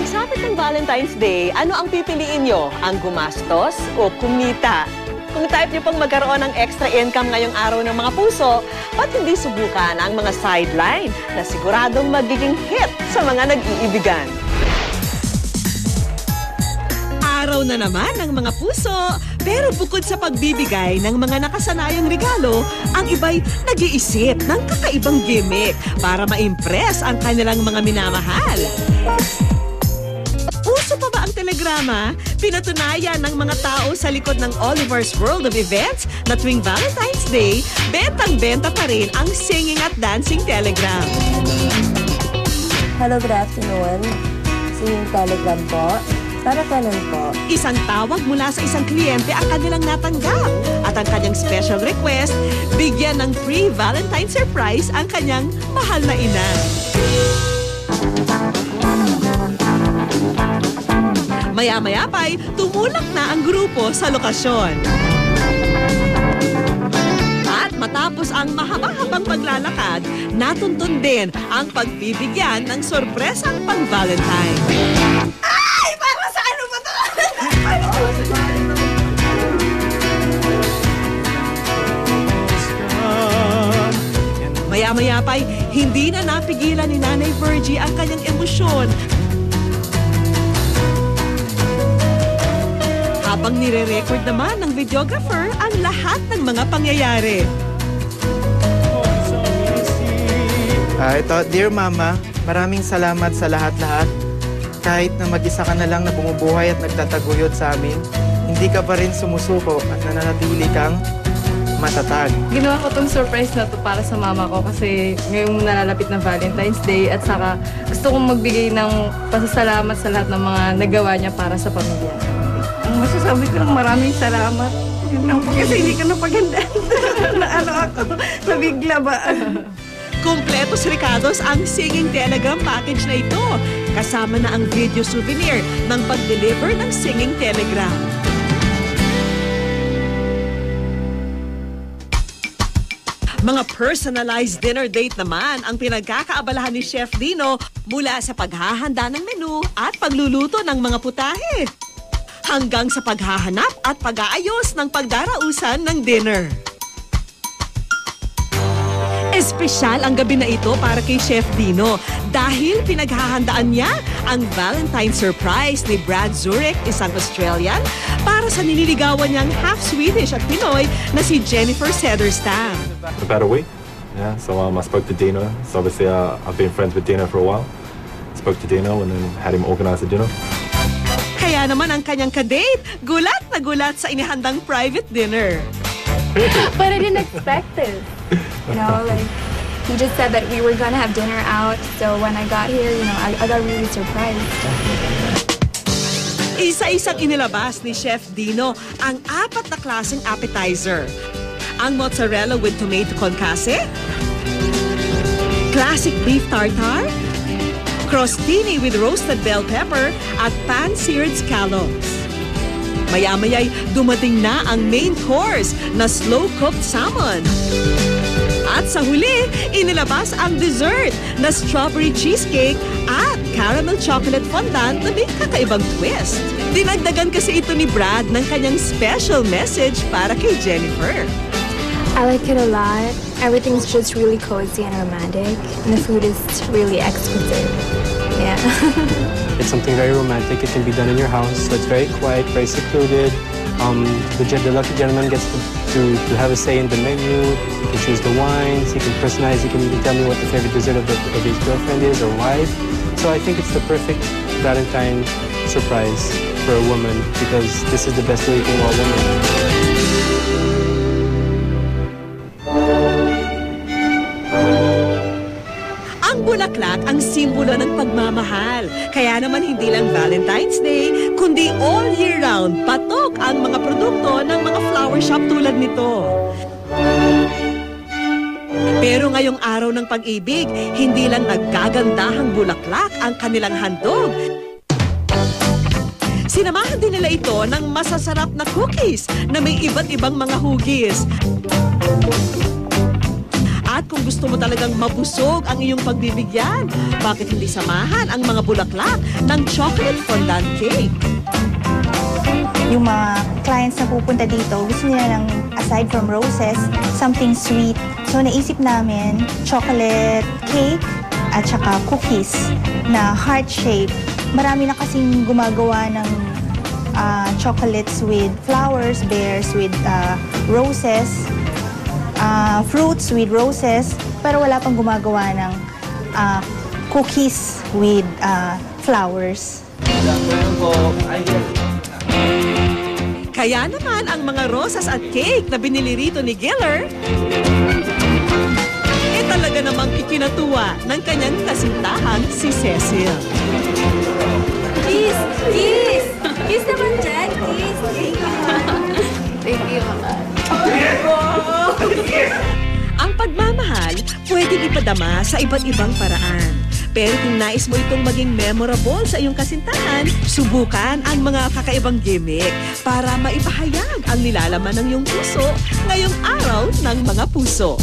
Pagsapit ng Valentine's Day, ano ang pipiliin nyo? Ang gumastos o kumita? Kung type nyo pang magkaroon ng extra income ngayong araw ng mga puso, ba't hindi subukan ang mga sideline na siguradong magiging hit sa mga nag-iibigan? Araw na naman ng mga puso, pero bukod sa pagbibigay ng mga nakasanayang regalo, ang iba'y nag-iisip ng kakaibang gimmick para ma-impress ang kanilang mga minamahal. Uso pa ba ang telegrama? Pinatunayan ng mga tao sa likod ng Oliver's World of Events na tuwing Valentine's Day, bentang-benta pa rin ang singing at dancing telegram. Hello, good afternoon. Singing telegram po. Para kailan po? Isang tawag mula sa isang kliyente ang kanilang natanggap. At ang kanyang special request, bigyan ng free Valentine surprise ang kanyang mahal na ina. Maya-maya pa'y tumulak na ang grupo sa lokasyon. At matapos ang mahaba-habang paglalakad, natuntun din ang pagbibigyan ng sorpresang pang-Valentine. Ay! Para sa ano ba ito? Maya-maya pa'y hindi na napigilan ni Nanay Virgie ang kanyang emosyon. Habang nire-record naman ng videographer ang lahat ng mga pangyayari. Ito, Dear Mama, maraming salamat sa lahat-lahat. Kahit na mag-isa ka na lang na bumubuhay at nagtataguyod sa amin, hindi ka pa rin sumusuko at nananatili kang matatag. Ginawa ko tong surprise na to para sa mama ko kasi ngayong nalalapit na Valentine's Day at saka gusto kong magbigay ng pasasalamat sa lahat ng mga nagawa niya para sa pamilya. Ang masasabi ko lang maraming salamat. Yun lang po kasi hindi ka napagandaan. Na ano ako, nabigla ba? Kumpletos Ricados ang singing telegram package na ito. Kasama na ang video souvenir ng pag-deliver ng singing telegram. Mga personalized dinner date naman ang pinagkakaabalahan ni Chef Dino mula sa paghahanda ng menu at pagluluto ng mga putahe, hanggang sa paghahanap at pag-aayos ng pagdarausan ng dinner. Espesyal ang gabi na ito para kay Chef Dino dahil pinaghahandaan niya ang Valentine surprise ni Brad Zurich, isang Australian, para sa nililigawan niyang half Swedish at Pinoy na si Jennifer Sederstam. About a week, yeah. So I spoke to Dino. So obviously I've been friends with Dino for a while. Spoke to Dino and then had him organize the dinner. Kaya naman ang kanyang kadate, gulat na gulat sa inihandang private dinner. But I didn't expect this. You know, like, he just said that we were gonna have dinner out. So when I got here, you know, I got really surprised. Isa-isang inilabas ni Chef Dino ang 4 na klaseng appetizer. Ang mozzarella with tomato concasse, classic beef tartare, crostini with roasted bell pepper, at pan-seared scallops. Maya-maya'y dumating na ang main course na slow-cooked salmon. At sa huli, inilabas ang dessert na strawberry cheesecake at caramel chocolate fondant na may kakaibang twist. Dinagdagan kasi ito ni Brad ng kanyang special message para kay Jennifer. I like it a lot. Everything's just really cozy and romantic. And the food is really exquisite. Yeah. It's something very romantic. It can be done in your house. So it's very quiet, very secluded. The lucky gentleman gets to have a say in the menu. He can choose the wines. He can personalize. He can even tell me what the favorite dessert of his girlfriend is or wife. So I think it's the perfect Valentine surprise for a woman because this is the best way you can want a woman. Ang bulaklak ang simbolo ng pagmamahal. Kaya naman hindi lang Valentine's Day, kundi all year round, patok ang mga produkto ng mga flower shop tulad nito. Pero ngayong araw ng pag-ibig, hindi lang naggagandahang bulaklak ang kanilang handog. Sinamahan din nila ito ng masasarap na cookies na may iba't ibang mga hugis. At kung gusto mo talagang mabusog ang iyong pagbibigyan, bakit hindi samahan ang mga bulaklak ng chocolate fondant cake? Yung mga clients na pupunta dito, gusto nila ng, aside from roses, something sweet. So naisip namin, chocolate cake at saka cookies na heart shape. Marami na kasing gumagawa ng chocolates with flowers, bears with roses, fruits with roses, pero wala pang gumagawa ng cookies with flowers. Kaya naman ang mga rosas at cake na binili rito ni Giller, talaga namang ikinatuwa ng kanyang kasintahang si Cecil. Kiss! Kiss! Kiss naman dyan, kiss! Thank you. Ang pagmamahal pwedeng ipadama sa iba't ibang paraan. Pero kung nais mo itong maging memorable sa iyong kasintahan, subukan ang mga kakaibang gimmick para maipahayag ang nilalaman ng iyong puso ngayong araw ng mga puso.